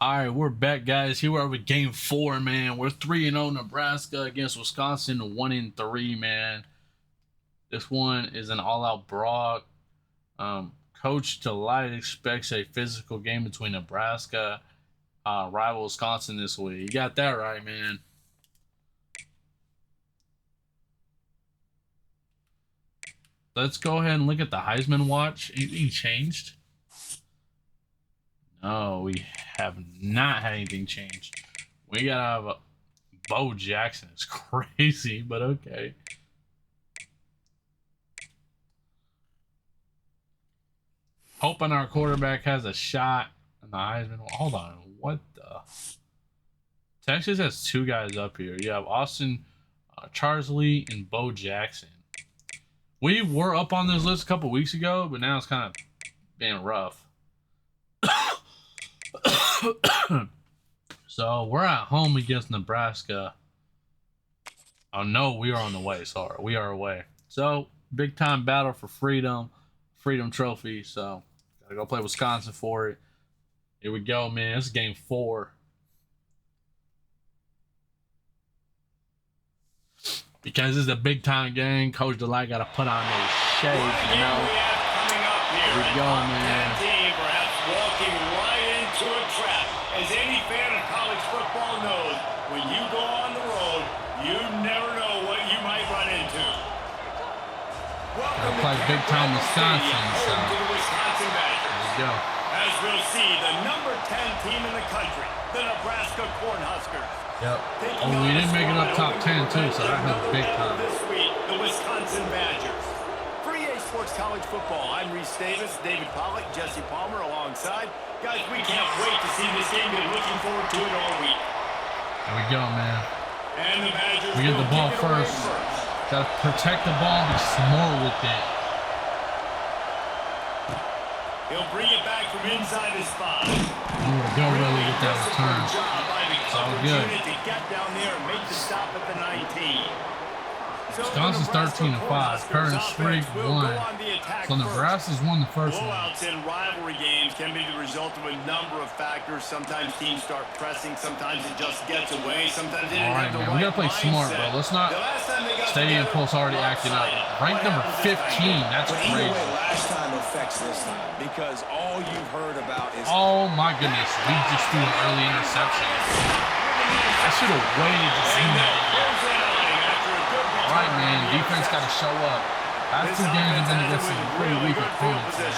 All right, we're back, guys. Here we are with Game 4, man. We're 3-0 Nebraska against Wisconsin, 1-3, man. This one is an all-out brawl. Coach Delight expects a physical game between Nebraska, rival Wisconsin this week. You got that right, man. Let's go ahead and look at the Heisman watch. Anything changed? No, we have not had anything changed. We gotta have a Bo Jackson. It's crazy, but okay. Hoping our quarterback has a shot in the Heisman. Hold on, what the? Texas has two guys up here. You have Austin Charsley and Bo Jackson. We were up on this list a couple weeks ago, but now it's kind of being rough. So we're at home against Nebraska. Oh no, we are on the way. Sorry, we are away. So big time battle for freedom trophy. So gotta go play Wisconsin for it. Here we go, man. This is game 4. Because this is a big time game, Coach Delight got to put on those shades, you know. Here we go, man. Walking right into a trap. As any fan of college football knows, when you go on the road, you never know what you might run into. Welcome to play big time Wisconsin, so here we go. As we'll see, the number 10 team in the country, the Nebraska Cornhuskers. Yep. Oh, we didn't make it up top 10 too, so that was big time. This week, the Wisconsin Badgers. For EA Sports College Football, I'm Reese Davis, David Pollock, Jesse Palmer alongside. Guys, we can't wait to see this game. Been looking forward to it all week. There we go, man. And the Badgers we get the ball first. Gotta protect the ball and be smart with it. He'll bring it back from inside his spot. Go really get that return. It's all good. To get down there and make the stop at the 19. Wisconsin's 13-5. Current streak 1. So Nebraska's won the first one. Blowouts in rivalry games can be the result of a number of factors. Sometimes teams start pressing. Sometimes it just gets away. Sometimes it all right, man. We gotta play smart, bro. Let's not stay in pulse already acting up. Ranked number 15. That's crazy. Last time affects this time because all you've heard about is. Oh my goodness, we just threw an early interception. I should have waited to see that. All right, man. Defense got to show up. Last 2 games have been against some pretty weak opponents, man.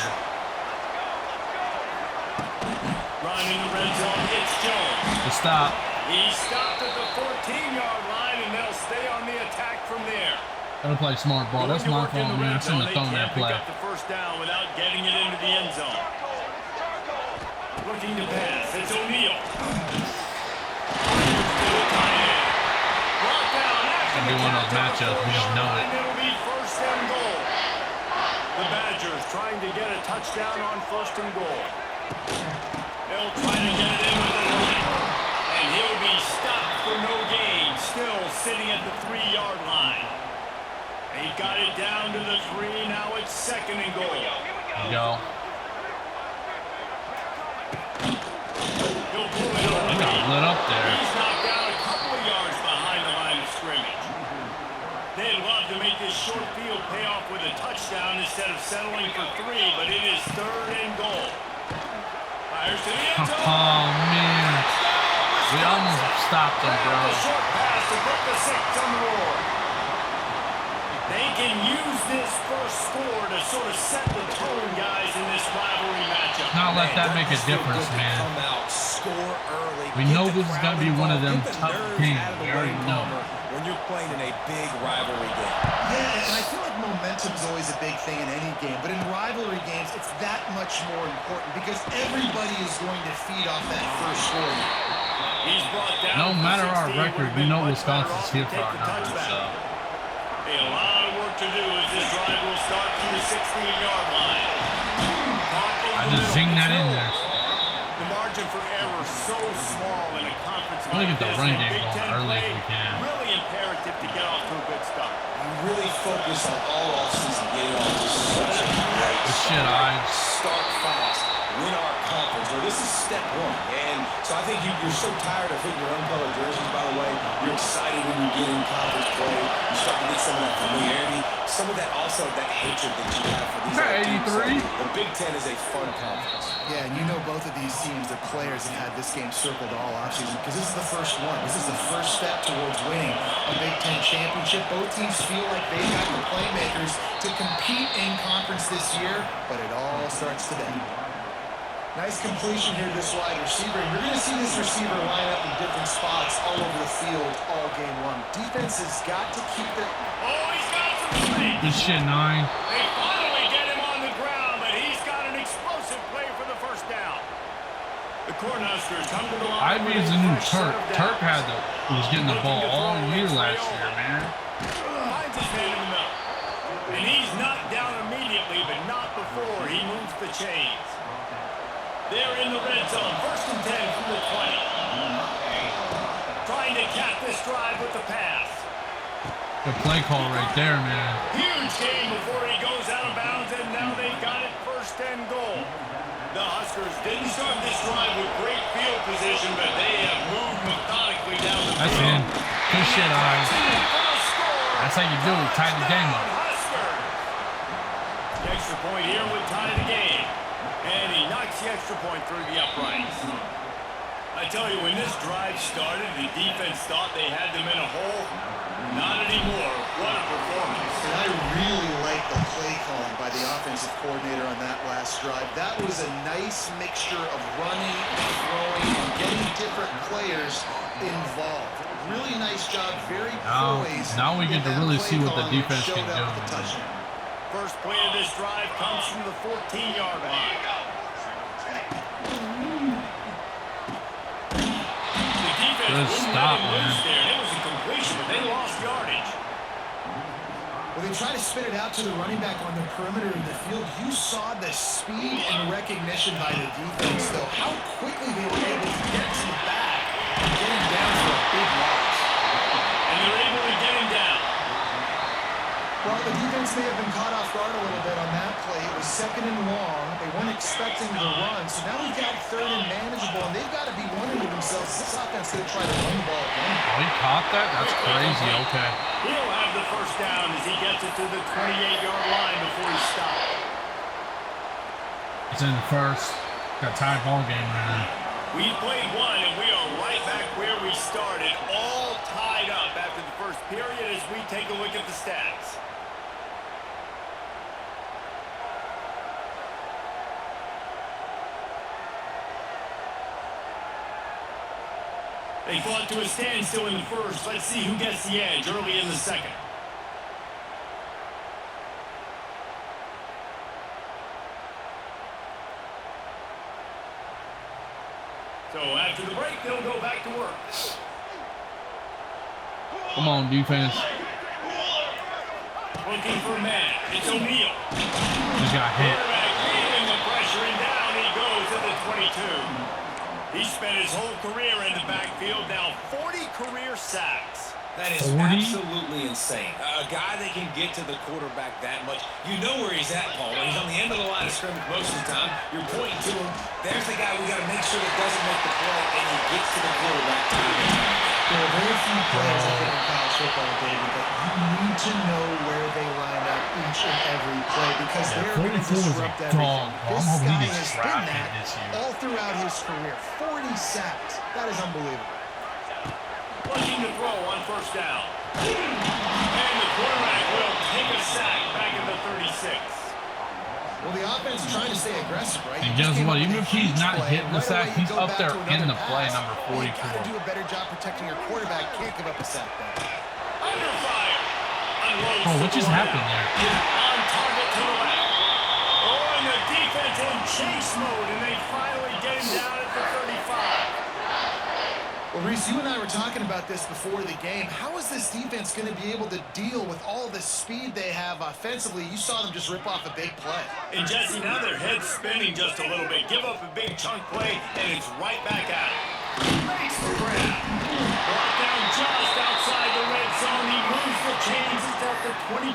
Running the red zone, it's Jones. Good stop. He stopped at the 14-yard line, and they'll stay on the attack from there. Gotta play smart ball. That's my fault, man. I shouldn't have thrown that play. Pick up the first down without getting it into the end zone. Looking to pass. It's O'Neal. It's gonna be one of those matchups. We just know it. It'll be first and goal. The Badgers trying to get a touchdown on first and goal. They'll try to get it in with the line. And he'll be stopped for no gain. Still sitting at the 3-yard line. He got it down to the 3. Now it's second and goal. There you go. He got lit up there. He's knocked down a couple of yards behind the line of scrimmage. They'd love to make this short field pay off with a touchdown instead of settling for 3, but it is third and goal. Fires to the end zone. Oh, man. We almost stopped him, bro. Short pass to put the 6 on the board. They can use this first score to sort of set the tone, guys, in this rivalry matchup. Not let that make a difference, man. We know this is going to be one of them tough games. We already know. When you're playing in a big rivalry game. Yeah, and I feel like momentum is always a big thing in any game, but in rivalry games, it's that much more important because everybody is going to feed off that first score. No matter our record, we know Wisconsin's here for our numbers, so. A lot of work to do as this drive will start from the 16-yard line. I just zinged that in there. The margin for error so small in a conference like this. Look at the run game going early if we can. Really imperative to get off to a good start. We really focus on all offseason getting off to such a great shit, I start fast. win our conference, or this is step one. And so I think you're so tired of hitting your own colored jerseys, by the way. You're excited when you get in conference play. You start to get some of that familiarity, some of that also that hatred that you have for these other teams. So the Big Ten is a fun conference. Yeah, and you know both of these teams, the players have had this game circled all offseason because this is the first one. This is the first step towards winning a Big Ten championship. Both teams feel like they've got the playmakers to compete in conference this year, but it all starts today. Nice completion here to this wide receiver. And you're going to see this receiver line up in different spots all over the field all game long. Defense has got to keep their... Oh, he's got some speed. Good shit, 9. They finally get him on the ground, but he's got an explosive play for the first down. The Cornhuskers come to the line. Ivy is the new Turk. Turk was getting the ball all year last year, man. Finds his man in the middle. And he's knocked down immediately, but not before he moves the chains. They're in the red zone. 1st and 10 from the 20. Trying to cap this drive with the pass. Good play call right there, man. Huge game before he goes out of bounds, and now they've got it 1st and goal. The Huskers didn't start this drive with great field position, but they have moved methodically down the field. That's in. Good shit, Eyes. That's how you do it. Tie the game up. The extra point here would tie the game. And he knocks the extra point through the uprights. I tell you, when this drive started, the defense thought they had them in a hole. Not anymore. What a performance. And I really like the play calling by the offensive coordinator on that last drive. That was a nice mixture of running, throwing, and getting different players involved. Really nice job, very poised. Now we get to really see what the defense can do. First play of this drive comes from the 14-yard line. The defense Good stop, man. There. It was a completion, but they lost yardage. Well, they try to spit it out to the running back on the perimeter of the field. You saw the speed and recognition by the defense, though. How quickly they were able to get to the back and get him down for a big loss. And they're able to get him down. Well, the defense may have been caught off guard a little bit on that play. It was 2nd and long. They weren't expecting the run. So now we've got 3rd and manageable, and they've got to be wondering to themselves, this offense going to try to run the ball again. Oh, he caught that? That's crazy. Okay. He'll have the 1st down as he gets it to the 28-yard line before he stopped. It's in the 1st. Got a tied ball game right now. We played one, and we are right back where we started, all tied up after the 1st period as we take a look at the stats. They fought to a standstill in the 1st. Let's see who gets the edge early in the 2nd. So after the break, they'll go back to work. Come on, defense. Looking for a man. It's O'Neal. Just got hit. Quarterback feeling the pressure, and down he goes to the 22. He spent his whole career in the backfield, now 40 career sacks. That is 40? absolutely insane. A guy that can get to the quarterback that much. You know where he's at, Paul. When he's on the end of the line of scrimmage most of the time, you're pointing to him. There's the guy we got to make sure that doesn't make the play, and he gets to the quarterback time. There are very few players I think in college football, David, but you need to know where they line up each and every play because they're going to disrupt everything. This guy has been that all throughout his career. 40 sacks. That is unbelievable. Looking to throw on 1st down. And the quarterback will take a sack back in the 36. Well, the offense is trying to stay aggressive, right? And guess what? Even if he's not hitting the sack, he's up there in the play, number 44. You got to do a better job protecting your quarterback. Can't give up a sack there. Under fire. Unloads Oh, what just happened there? On target to the left. Oh, and the defense in chase mode, and they finally get him down at the 35. Well, Reese, you and I were talking about this before the game. How is this defense going to be able to deal with all the speed they have offensively? You saw them just rip off a big play. And Jesse, now their head's spinning just a little bit. Give up a big chunk play, and it's right back at him. Makes the grab. Brought down just outside the red zone. He moves the chains. It's at the 22.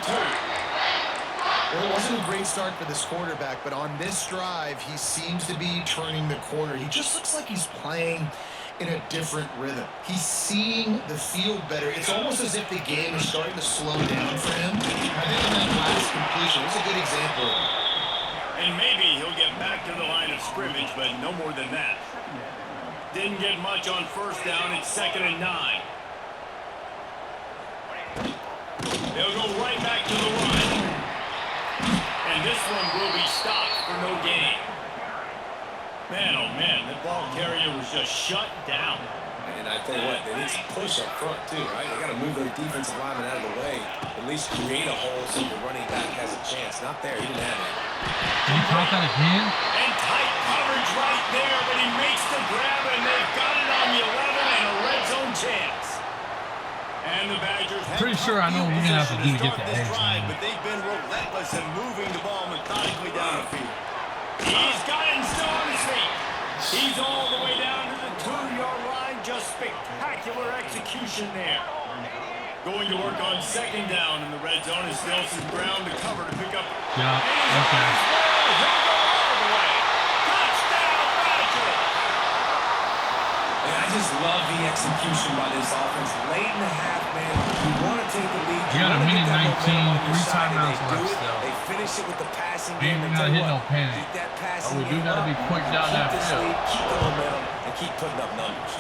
Well, Well, it wasn't a great start for this quarterback, but on this drive, he seems to be turning the corner. He just looks like he's playing in a different rhythm. He's seeing the field better. It's almost as if the game is starting to slow down for him. I think in that last completion, it's a good example. And maybe he'll get back to the line of scrimmage, but no more than that. Didn't get much on first down. It's 2nd and 9. They'll go right back to the run. And this one will be stopped for no gain. Man, oh man, that ball carrier was just shut down. And I tell you what, they need some push up front too, right? They got to move their defensive lineman out of the way. At least create a hole so the running back has a chance. Not there, he didn't have it. Can you count that again? And tight coverage right there, but he makes the grab, and they've got it on the 11 and a red zone chance. And the Badgers have pretty sure I know what we're going to have to do to get the edge. But they've been relentless in moving the ball methodically down the field. He's got it and still on his feet. He's all the way down to the 2-yard line. Just spectacular execution there. Going to work on 2nd down in the red zone is still some ground to cover to pick up. Yeah, okay. He'll go all the way. Touchdown, Badgers! And I just love the execution by this offense. Late in the half, man, you want to take the lead. You got a minute 19, 3 timeouts left still. They finish it with the passing Ain't game. gotta hit no panic. That passing But we do gotta be quick down that field. Keep the momentum and keep putting up numbers.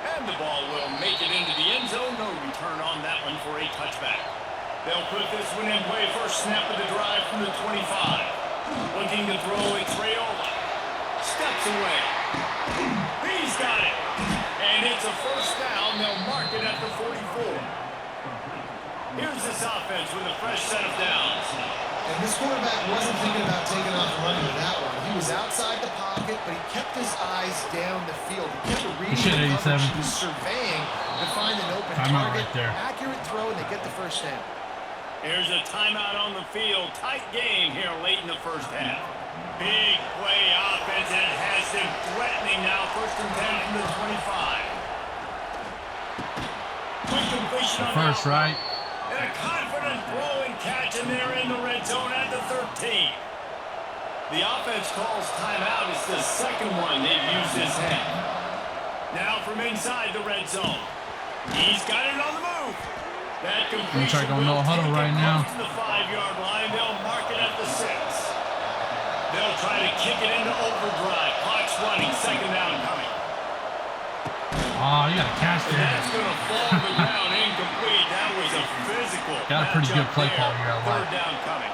And the ball will make it into the end zone. No return on that one for a touchback. They'll put this one in play. First snap of the drive from the 25. Looking to throw a Traola. Steps away. He's got it. And it's a first down. They'll mark it at the 44. Here's this offense with a fresh set of downs. And this quarterback wasn't thinking about taking off and running with that one. He was outside the pocket, but he kept his eyes down the field. He kept reading the coverage. He was surveying to find an open target. Right there. Accurate throw, and they get the first down. Here's a timeout on the field. Tight game here late in the first half. Big play offense, and it has them threatening now. 1st and 10 from the 25. Quick completion on first, right? And a confident throw and catch, and they're in the red zone at the 13. The offense calls timeout. It's the second one they've used this half. Now from inside the red zone. He's got it on the move. That completion looks like on no huddle right now. To the 5-yard line. They'll mark it at the 6. They'll try to kick it into overdrive. Clock's running. 2nd down coming. Oh, you got to catch that. That's going to fall to the ground. Incomplete. That was a physical. Got a pretty good play call here. 3rd down coming.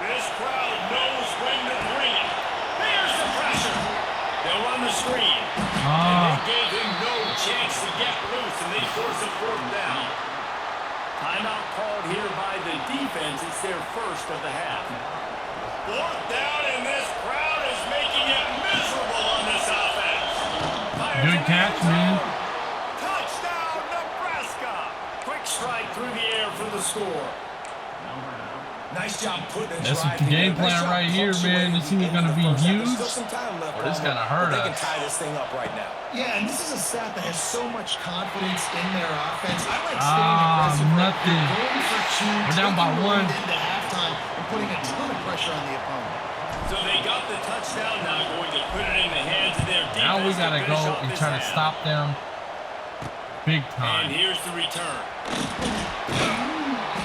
This crowd knows when to bring it. There's the pressure. They'll run the screen. And they gave him no chance to get loose, and they force a 4th down. Timeout called here by the defense. It's their first of the half. 4th down, and this crowd is making it miserable on this offense. Good catch, man. Touchdown, Nebraska. Quick strike through the air for the score. Nice job putting it. That's the game plan right here, man. This is going to be huge. Or this going to hurt us. They can tie this thing up right now. Yeah, and this is a staff that has so much confidence in their offense. I like staying aggressive. Nothing. Going for 2, we're down by 1. Into halftime and putting a ton of pressure on the opponent. So they got the touchdown, now going to put it in the hands of their defense. Now we got to go and try to stop them big time. And here's the return.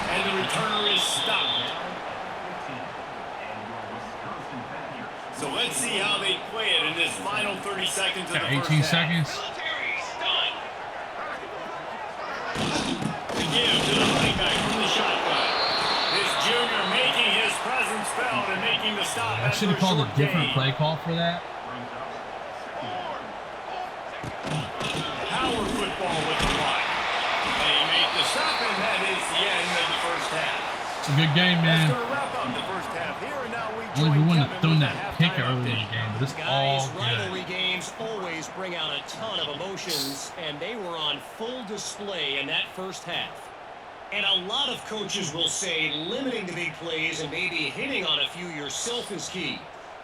And the returner is stopped. So let's see how they play it in this final 30 seconds of the first 18 half. seconds. To give to the running back from the shotgun. This junior making his presence felt and making the stop. I should have called a different play call for that. Power football with the line. They make the stop, and that is the end of the first half. It's a good game, man. That's going to wrap up the first half here, and now we We join wouldn't have Kevin thrown with that the pick halftime early in the update. game, but it's all Guys, good. rivalry games always bring out a ton of emotions, and they were on full display in that first half. And a lot of coaches will say limiting the big plays and maybe hitting on a few yourself is key.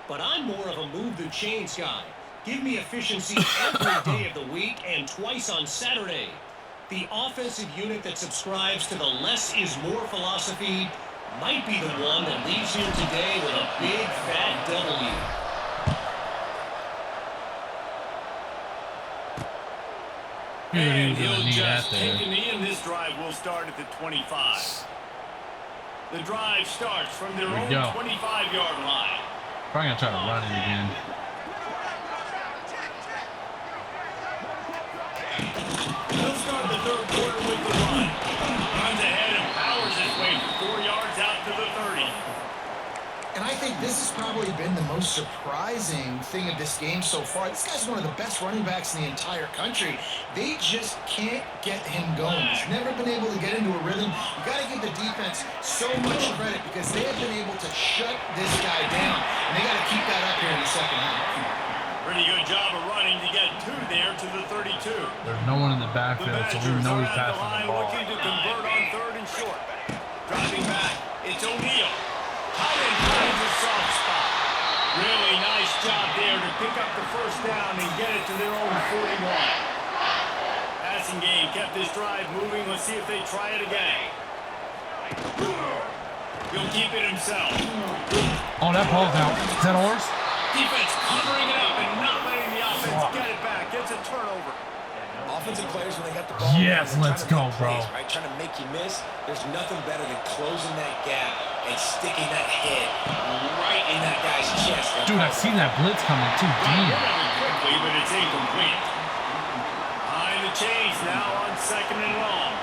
But I'm more of a move the chains guy. Give me efficiency every day of the week and twice on Saturday. The offensive unit that subscribes to the less is more philosophy might be the one that leaves here today with a big fat W. And he'll just take a knee, and this drive will start at the 25. The drive starts from their own 25-yard line. Probably gonna try to run it again. He'll start the third quarter with the run. Runs ahead and powers his way for 4 yards out to the 30. And I think this has probably been the most surprising thing of this game so far. This guy's one of the best running backs in the entire country. They just can't get him going. He's never been able to get into a rhythm. You got to give the defense so much credit because they have been able to shut this guy down. And they got to keep that up here in the second half. Pretty good job of running to get 2 there to the 32. There's no one in the backfield, so we know he's passing the ball. Looking to convert on 3rd and short. Driving back, it's O'Neal. Tight end finds a soft spot. Really nice job there to pick up the first down and get it to their own 41. Passing game kept this drive moving. Let's see if they try it again. He'll keep it himself. Oh, that ball's out. Is that ours? Defense covering it up and not letting the offense get it back. Gets a turnover. Offensive players, when they got the ball, yes, let's go, bro. Right, trying to make you miss. There's nothing better than closing that gap and sticking that head right in that guy's chest. Dude, I seen that blitz coming too deep. Quickly, but it's incomplete. Behind the chains now on 2nd and long.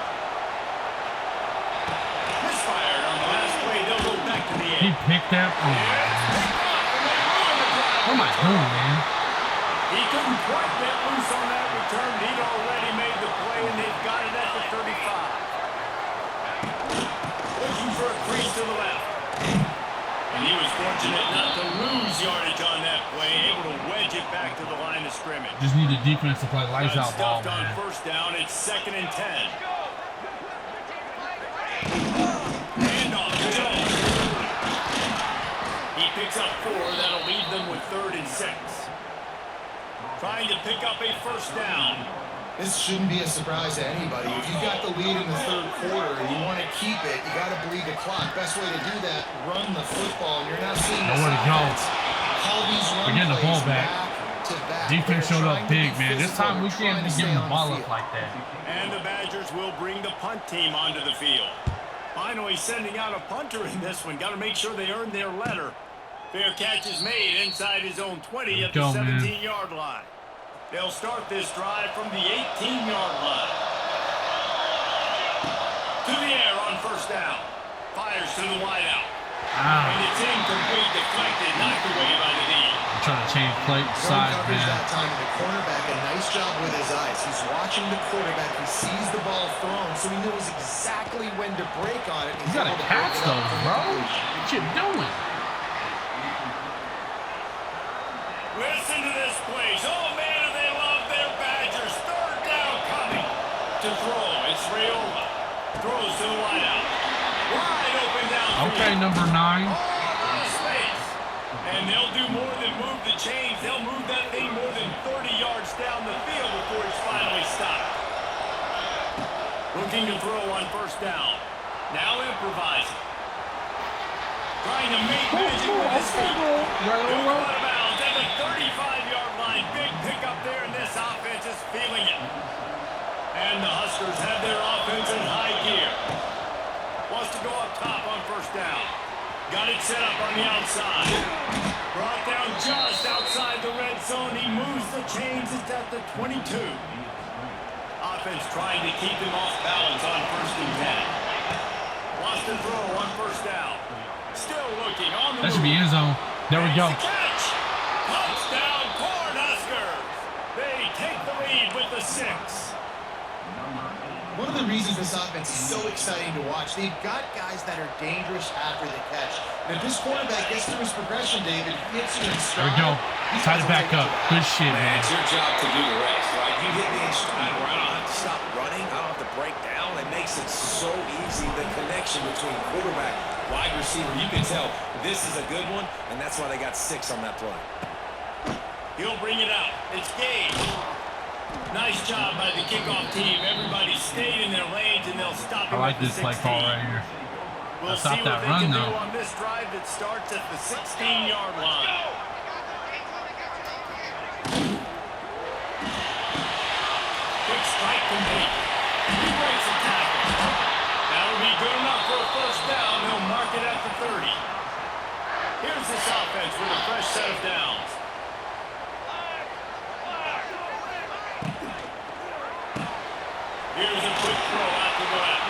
Misfired on the last play. They'll go back to the He end. picked that. Oh, what am I doing, man? He couldn't quite get loose on that return. He'd already made the play, and they've got it at the 35. Looking for a crease to the left. And he was fortunate not to lose yardage on that play, able to wedge it back to the line of scrimmage. Just need the defense to play lights out ball, Stuffed on man. 1st down. It's 2nd and 10. Handoff to Jones. He picks up 4. That'll leave them with 3rd and 6. Trying to pick up a first down. This shouldn't be a surprise to anybody. If you've got the lead in the 3rd quarter and you want to keep it, you got to bleed the clock. Best way to do that, run the football. And you're not seeing this Nowhere to go. Call these run We're getting the ball back. to back. Defense showed up big, man. This time we can't be giving the ball up field. like that. And the Badgers will bring the punt team onto the field. Finally sending out a punter in this one. Got to make sure they earn their letter. Fair catch is made inside his own 20 at the 17-yard line. They'll start this drive from the 18-yard line. To the air on 1st down. Fires to the wideout. And it's incomplete, deflected, knocked away by the D. I'm trying to change plate side, coverage man. that time, and the cornerback, a nice job with his eyes. He's watching the quarterback. He sees the ball thrown, so he knows exactly when to break on it. You gotta catch those, bro. What you doing? Listen to this place. Oh, man, do they love their Badgers. 3rd down coming. To throw, it's Raiola. Throws to the wideout. Wide open down. Okay, number 9. Oh, space. And they'll do more than move the chains. They'll move that thing more than 30 yards down the field before it's finally stopped. Looking to throw on 1st down. Now improvising. Trying to make magic with his feet. They'll go out of bounds at the 35-yard line. Big pickup there, and this offense is feeling it. And the Huskers have their offense in high gear. Wants to go up top on 1st down. Got it set up on the outside. Brought down just outside the red zone. He moves the chains. It's at the 22. Offense trying to keep him off balance on 1st and 10. Wants to throw on 1st down. Still looking on the That should be end zone. There we go. Catch! Touchdown, Cornhuskers! They take the lead with the 6. One of the reasons this offense is so exciting to watch, they've got guys that are dangerous after the catch. And if this quarterback gets through his progression, David, hits you in stride. There we go. Tie it back up. Good shit, man. It's your job to do the rest, right? You hit me in stride where I don't have to stop running. I don't have to break down. It makes it so easy, the connection between quarterback, wide receiver. You can tell this is a good one, and that's why they got 6 on that play. He'll bring it out. It's Gage. Nice job by the kickoff team. Everybody stayed in their lanes, and they'll stop I him like at the this play 16. call right here. We'll Stop see that what they run, can though. do on this drive that starts at the 16-yard line. Quick strike complete. He breaks a tackle. That'll be good enough for a first down. They'll mark it at the 30. Here's this offense with a fresh set of downs. Here's a quick throw out to the left.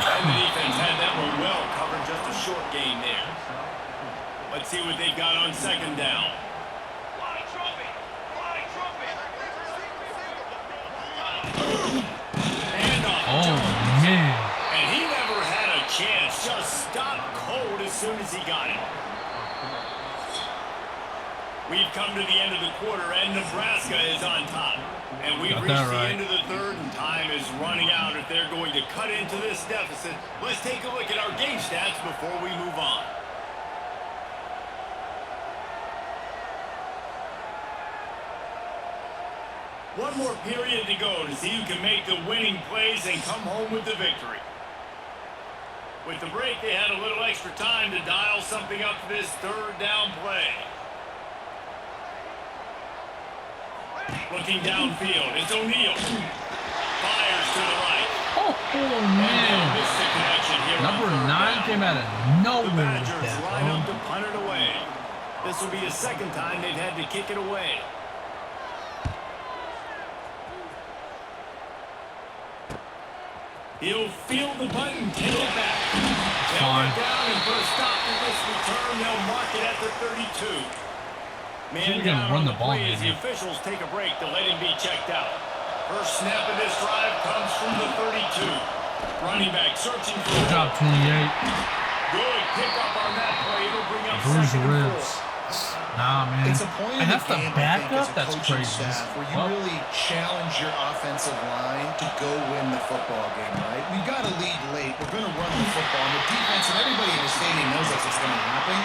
And the defense had that one well covered, just a short gain there. Let's see what they've got on second down. Oh, man. And he never had a chance. Just stopped cold as soon as he got it. We've come to the end of the quarter, and Nebraska is on top. And we've reached the end of the third, and time is running out if they're going to cut into this deficit. Let's take a look at our game stats before we move on. One more period to go to see who can make the winning plays and come home with the victory. With the break, they had a little extra time to dial something up for this third down play. Looking downfield, it's O'Neal. Fires to the right. Oh, man. Missed the connection here. Number 9 came out of nowhere. The Badgers with that, line up bro. to punt it away. This will be the second time they've had to kick it away. He'll feel the button, take it back. They'll get down and put a stop to this return. They'll mark it at the 32. Man down on the play as the officials take a break to let him be checked out. First snap of this drive comes from the 32. Running back searching for Good job, 28. Good pickup on that play. It'll bring up Bruise second the and ribs. 4. Nah, man. It's a point And in that's the the game, backup? I think, as a That's coaching crazy. staff, where you really challenge your offensive line to go win the football game, right? We got to lead late. We're going to run the football. And the defense and everybody in the stadium knows that's what's going to happen.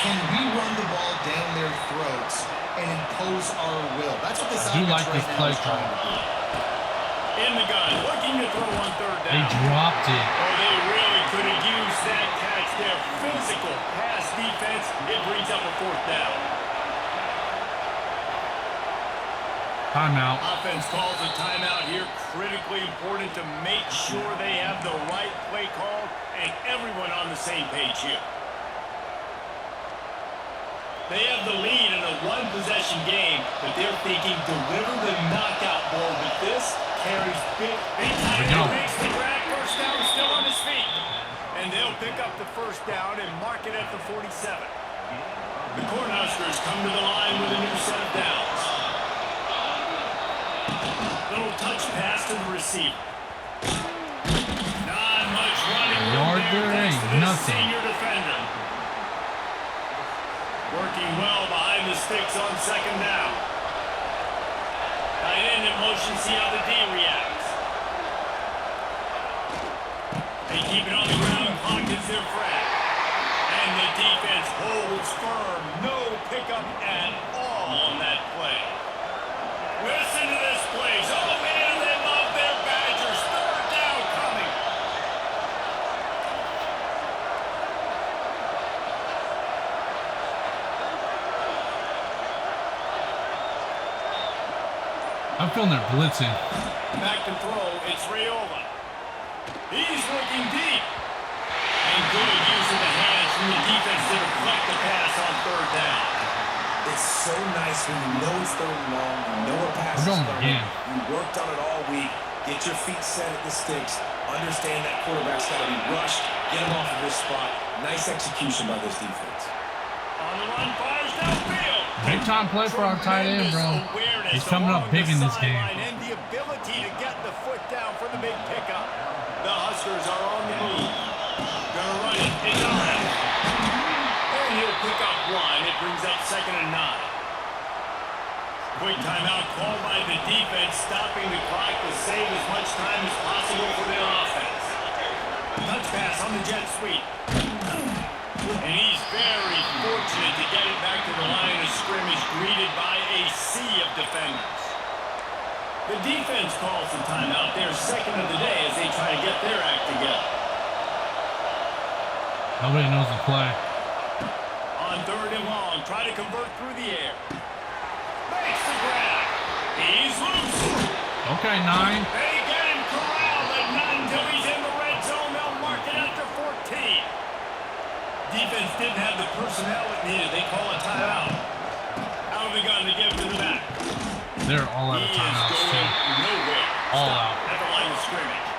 Can we run the ball down their throats and impose our will? That's what this I do offense like this right now play is trying to do. In the gun, looking to throw on third down. They dropped it. Oh, they really could have used that catch there. Physical pass defense. It brings up a fourth down. Timeout. Offense calls a timeout here. Critically important to make sure they have the right play called and everyone on the same page here. They have the lead in a one-possession game, but they're thinking deliver the knockout ball. But this carries big time. Makes the grab. First down, still on his feet. And they'll pick up the first down and mark it at the 47. The Cornhuskers come to the line with a new set of downs. Little touch pass to the receiver. Not much running room there. Thanks to this senior defender. Working well behind the sticks on second down. Tight end in motion, see how the D reacts. They keep it on the ground, pockets their friend. And the defense holds firm. No pickup at all on that play. Listen to this place. Oh, man, they love their Badgers. Third down coming. I'm feeling they're blitzing. Back to throw. It's Raiola. He's looking deep. And good use of the hands from the defense to deflect the pass on third down. It's so nice when you know it's third and long, you know a pass is coming. You worked on it all week. Get your feet set at the sticks. Understand that quarterback's got to be rushed. Get him off of this spot. Nice execution by this defense. On the run, fires downfield. Big time play for our tight end, bro. He's coming up big in this game. And the ability to get the foot down for the big pickup. The Huskers are on the move. Gonna run it. It's on. And he'll pick up one. It brings up second and 9. Quick timeout called by the defense, stopping the clock to save as much time as possible for their offense. Touch pass on the jet sweep. And he's very fortunate to get it back to the line of scrimmage, greeted by a sea of defenders. The defense calls the timeout. Their second of the day as they try to get their act together. Nobody knows the play. On 3rd and long, try to convert through the air. Makes the grab. He's loose. Okay, 9. They get him corralled, but not until he's in the red zone. They'll mark it after 14. Defense didn't have the personnel it needed. They call a timeout. Out of the gun to give to the back. They're all out of timeouts, too. Nowhere. All Stop out. at the line of scrimmage.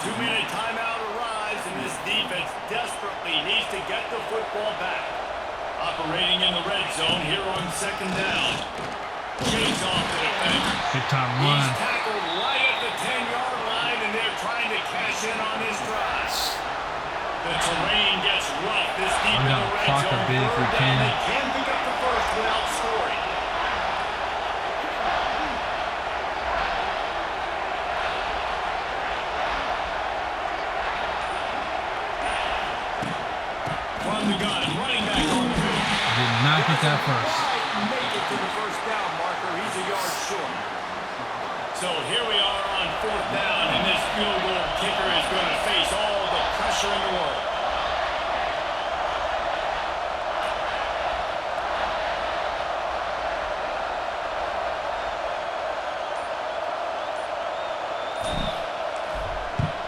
2-minute timeout arrives, and this defense desperately needs to get the football back. Operating in the red zone here on 2nd down. Shakes off the defender. Big time run. He's tackled right at the 10-yard line, and they're trying to cash in on his drive. The terrain gets rough this deep in the red clock zone. a bit if we can. They can't pick up the first without scoring. From the gun, running back on the move. Did not get that first. Make it to the first down marker. He's a yard short. So here we are on 4th down, and this field goal kicker is going to face all the pressure in the world.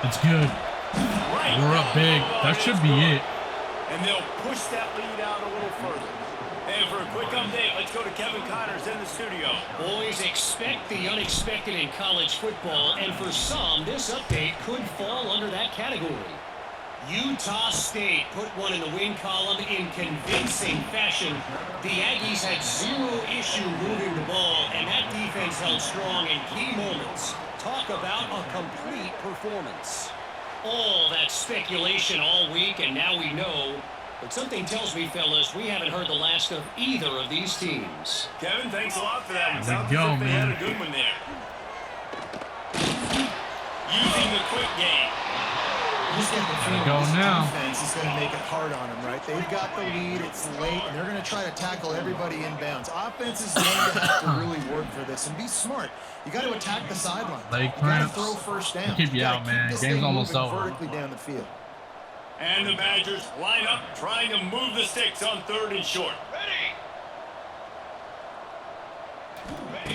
It's good. We're up big. That should be it. And they'll push that lead out a little further. And for a quick update, let's go to Kevin Connors in the studio. Boys, expect the unexpected in college football, and for some, this update could fall under that category. Utah State put one in the win column in convincing fashion. The Aggies had zero issue moving the ball, and that defense held strong in key moments. Talk about a complete performance. All that speculation all week, and now we know. But something tells me, fellas, we haven't heard the last of either of these teams. Kevin, thanks a lot for that one. There Sounds we go, as if they man. had a good one there. Using the quick game. Just get the feeling Go this now. defense is going to make it hard on them, right? They've got the lead, it's late, and they're going to try to tackle everybody inbounds. Offense is going to have to really work for this and be smart. You got to attack the sideline. Leg You got to cramps. throw first down. Keep you gotta out, keep man. this Game's thing almost moving over. vertically down the field. And the Badgers line up, trying to move the sticks on 3rd and short.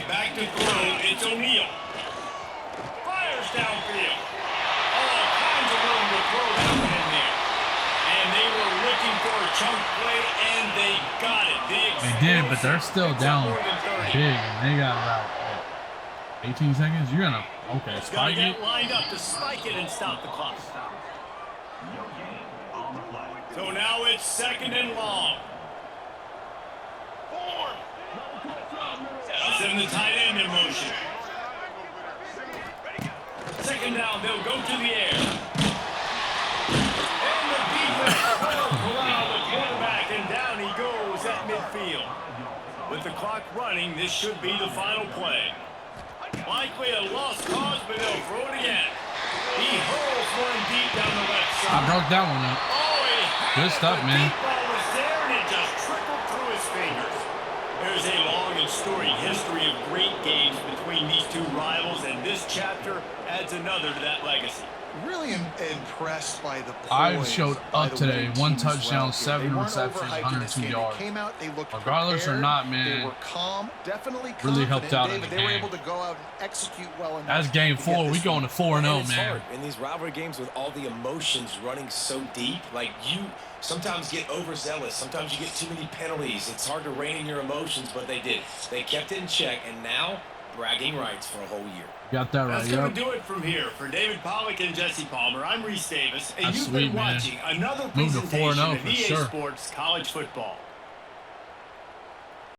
Back to throw, it's O'Neal. Fires downfield. All kinds of room to throw that one in there. And they were looking for a chunk play, and they got it. They did, but they're still down big, and they got about 18 seconds. You're gonna Gotta spike it. get lined up to spike it and stop the clock. So now it's 2nd and long. Send the tight end in motion. 2nd down, they'll go to the air. And the defense will corral the quarterback, and down he goes at midfield. With the clock running, this should be the final play. Likely a lost cause, but they'll throw it again. He hurls one deep down the left I side. broke that one up. Oh, he had Good stuff, it. The man. deep ball was there, and it just trickled through his fingers. There's a long and storied history of great games between these two rivals, and this chapter adds another to that legacy. Really impressed by the I poise showed by up the today. winning 1 team as well touchdown, here. 7 They weren't receptions, overhyped in 102 this game. yards. They came out, they looked Regardless or prepared, not, man, they were calm, definitely really confident. helped out in David, the they were game. able to go out and execute well enough. That's game to get 4. We this going to 4-0, And it's man. hard in these rivalry games with all the emotions running so deep. Like, you sometimes get overzealous. Sometimes you get too many penalties. It's hard to rein in your emotions, but they did. They kept it in check, and now bragging rights for a whole year. Got that right. That's going Yep. to do it from here. For David Pollock and Jesse Palmer, I'm Reese Davis, and That's you've sweet, been man. watching another Moved to presentation 4-0 of for EA sure. Sports College Football.